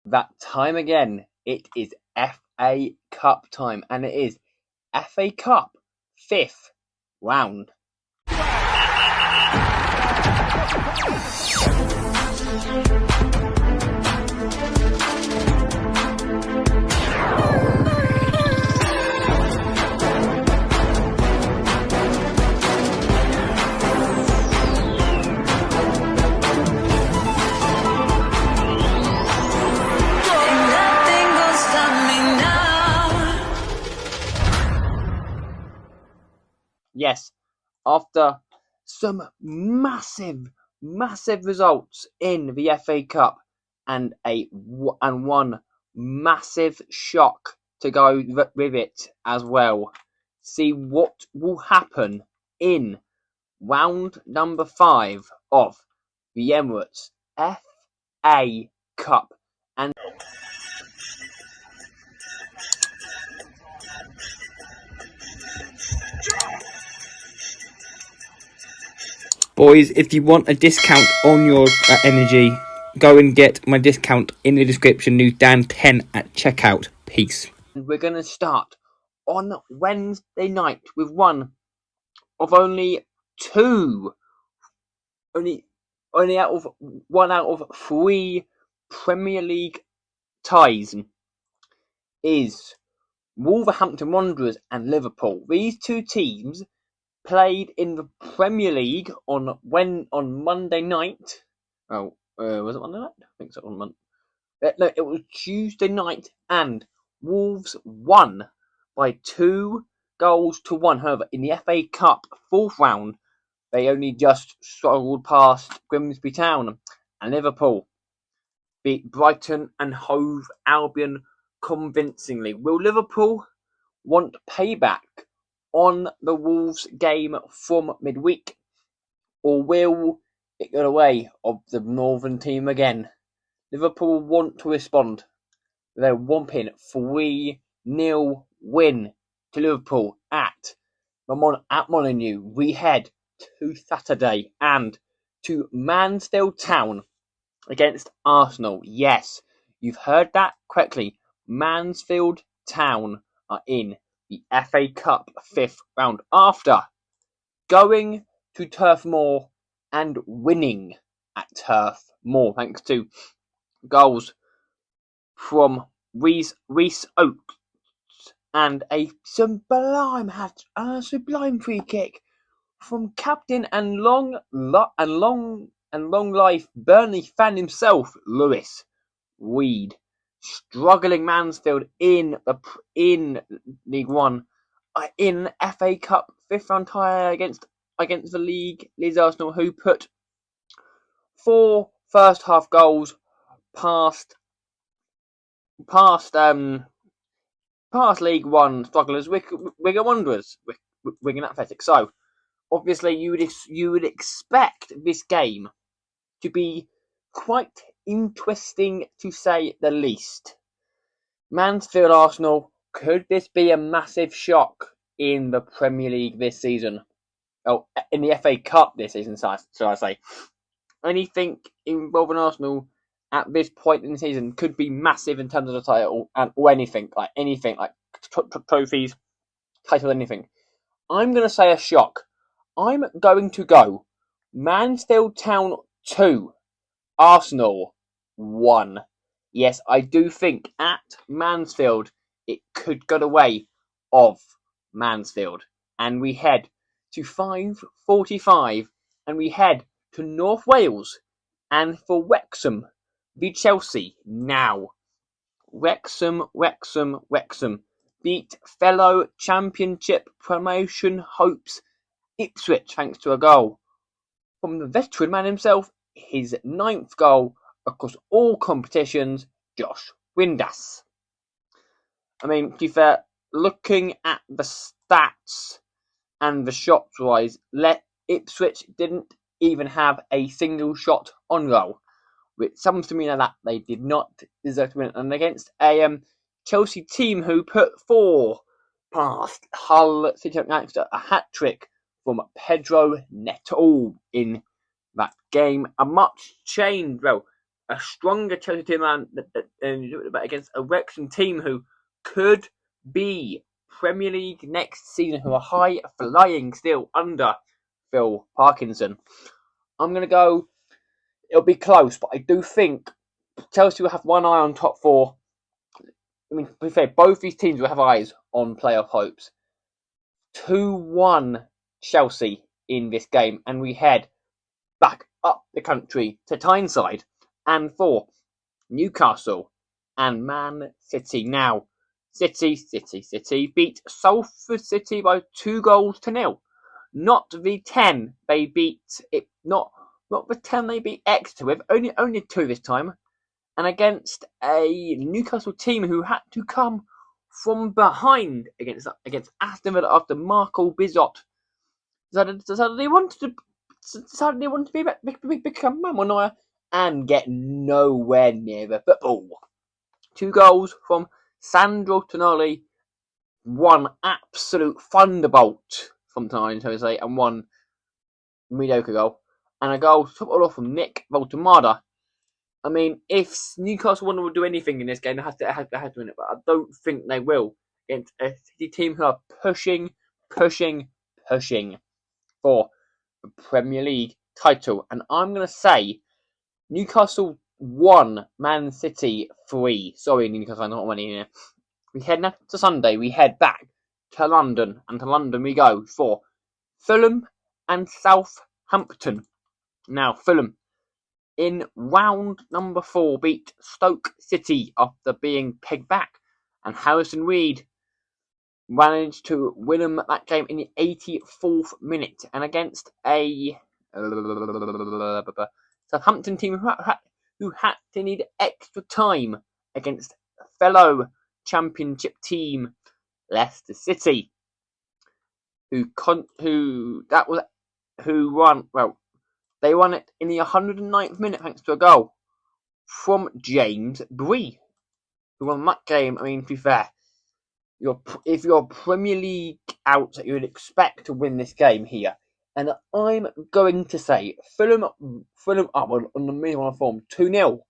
That time again. It is FA Cup time, and it is FA Cup 5th round. Yes, after some massive results in the FA Cup and one massive shock to go with it as well. See what will happen in round number 5 of the Emirates FA Cup. And boys, if you want a discount on your energy, go and get my discount in the description. New Dan10 at checkout. Peace. We're going to start on Wednesday night with one of only out of 3 Premier League ties is Wolverhampton Wanderers and Liverpool. These two teams played in the Premier League on Monday night. Was it Monday night? I think so. On Monday. No, it was Tuesday night, and Wolves won by 2 goals to 1. However, in the FA Cup 4th round, they only just struggled past Grimsby Town, and Liverpool beat Brighton and Hove Albion convincingly. Will Liverpool want payback on the Wolves game from midweek, or will it get away of the Northern team again? Liverpool want to respond. They're whomping 3-0 win to Liverpool at Molineux. We head to Saturday and to Mansfield Town against Arsenal. Yes, you've heard that correctly. Mansfield Town are in the FA Cup 5th round after going to Turf Moor and winning at Turf Moor thanks to goals from Reece Oakes and a sublime free kick from captain and long life Burnley fan himself, Lewis Reed. Struggling Mansfield in League One, in FA Cup 5th round tie against the Leeds Arsenal, who put 4 first half goals past League One strugglers, Wigan Wanderers, Wigan Athletic. So obviously you would expect this game to be quite interesting, to say the least. Mansfield Arsenal, could this be a massive shock in the Premier League this season? Oh, in the FA Cup this season, so I say. Anything involving Arsenal at this point in the season could be massive in terms of the title, or anything like trophies, title, anything. I'm going to say a shock. I'm going to go Mansfield Town 2, Arsenal 1. Yes, I do think at Mansfield it could get away of Mansfield. And we head to 5:45 and we head to North Wales and for Wrexham v Chelsea now. Wrexham beat fellow Championship promotion hopes Ipswich thanks to a goal from the veteran man himself, his 9th goal across all competitions, Josh Windass. I mean, to be fair, looking at the stats and the shots wise, Ipswich didn't even have a single shot on goal, which sounds to me like that they did not deserve to win. And against a Chelsea team who put 4 past Hull City United, a hat trick from Pedro Neto in that game. A much changed, a stronger Chelsea team against a Wrexham team who could be Premier League next season, who are high flying still under Phil Parkinson. I'm going to go, it'll be close, but I do think Chelsea will have one eye on top four. I mean, to be fair, both these teams will have eyes on playoff hopes. 2-1 Chelsea in this game, and we head back up the country to Tyneside and for Newcastle and Man City. Now, City beat Salford City by 2-0. Not the 10 they beat it. Not the 10 they beat Exeter with. Only 2 this time, and against a Newcastle team who had to come from behind against Aston Villa after Marco Bizot decided they wanted to become Mamonaya and get nowhere near the football. 2 goals from Sandro Tonali, one absolute thunderbolt from Tonali, and one mediocre goal, and a goal to top it off from Nick Voltemada. I mean, if Newcastle want to do anything in this game, they have to win it, but I don't think they will against a City team who are pushing for the Premier League title. And I'm going to say Newcastle 1, Man City 3. Sorry, Newcastle, I'm not winning here. We head now to Sunday. We head back to London, and to London we go for Fulham and Southampton. Now, Fulham, in round number 4, beat Stoke City after being pegged back, and Harrison Reed managed to win them that game in the 84th minute, and against a Southampton team who had to need extra time against fellow Championship team Leicester City, who won. Well, they won it in the 109th minute thanks to a goal from James Bree, who won that game. I mean, to be fair, if you're Premier League out, you would expect to win this game here. And I'm going to say Fulham up on the mid-on form 2-0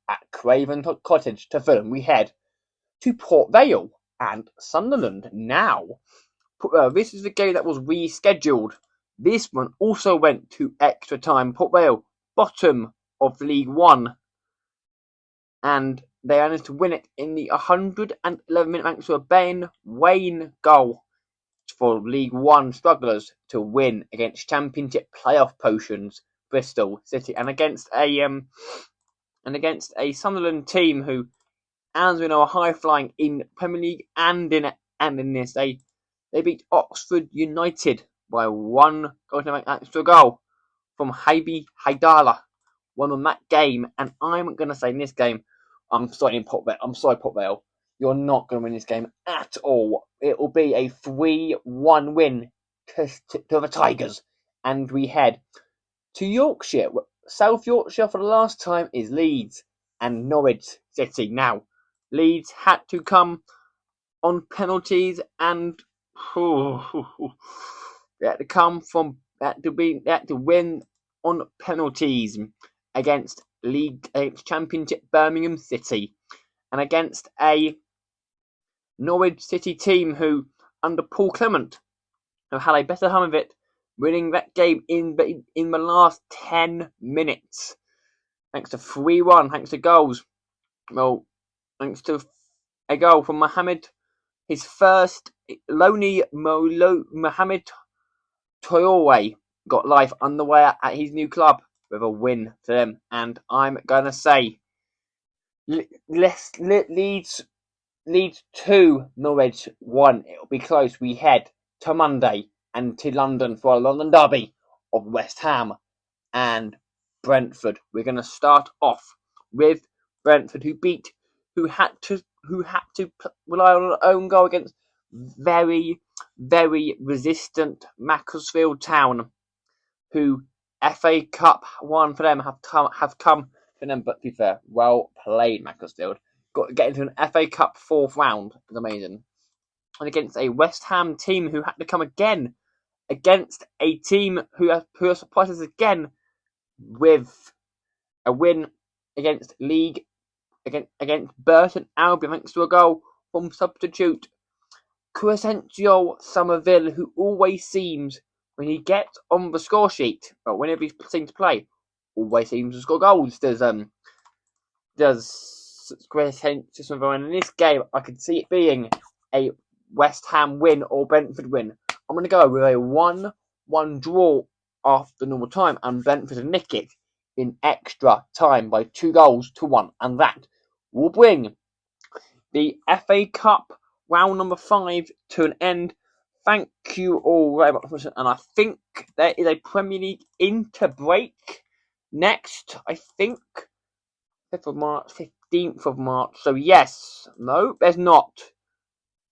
at Craven Cottage to Fulham. We head to Port Vale and Sunderland. Now, this is the game that was rescheduled. This one also went to extra time. Port Vale, bottom of League One, and they managed to win it in the 111 minute thanks to a Ben Wayne goal for League One strugglers to win against Championship playoff potions Bristol City, and against a Sunderland team who, as we know, are high flying in Premier League and in this. They beat Oxford United by 1 goal to make extra goal from Habi Haidala. Won on that game, and I'm going to say in this game, I'm sorry, Port Vale. You're not going to win this game at all. It will be a 3-1 win to the Tigers. And we head to Yorkshire. South Yorkshire for the last time is Leeds and Norwich City. Now, Leeds had to come on penalties, and they had to win on penalties against Championship Birmingham City, and against a Norwich City team who, under Paul Clement, have had a better time of it, winning that game in the last 10 minutes, thanks to 3-1, thanks to goals. Well, thanks to a goal from Mohamed, his first Mohamed Traore got life underway at his new club with a win for them, and I'm gonna say Leeds 2, Norwich 1. It'll be close. We head to Monday and to London for a London derby of West Ham and Brentford. We're gonna start off with Brentford, who had to rely on an own goal against very, very resistant Mansfield Town, who FA Cup won for them have come for them. But to be fair, well played, Mansfield. Got to get into an FA Cup 4th round is amazing, and against a West Ham team who had to come again against a team who has surprised us again with a win against Burton Albion thanks to a goal from substitute Crescencio Somerville, who always seems, when he gets on the score sheet, or whenever he's seen to play, always seems to score goals. Does Crescencio Somerville, and in this game I could see it being a West Ham win or Brentford win. I'm going to go with a 1-1 draw after normal time, and Brentford to nick it in extra time by 2-1, and that will bring the FA Cup round number 5 to an end. Thank you all very much for listening, and I think there is a Premier League interbreak next, I think, 5th of March, 15th of March, so yes, no, there's not.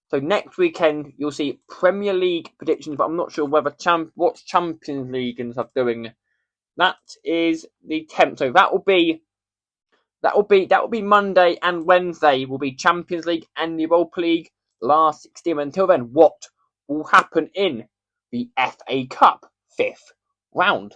So next weekend you'll see Premier League predictions, but I'm not sure whether what's Champions League and stuff doing. That is the 10th, so that will be Monday and Wednesday will be Champions League and the Europa League last 16. Until then, what will happen in the FA Cup 5th round?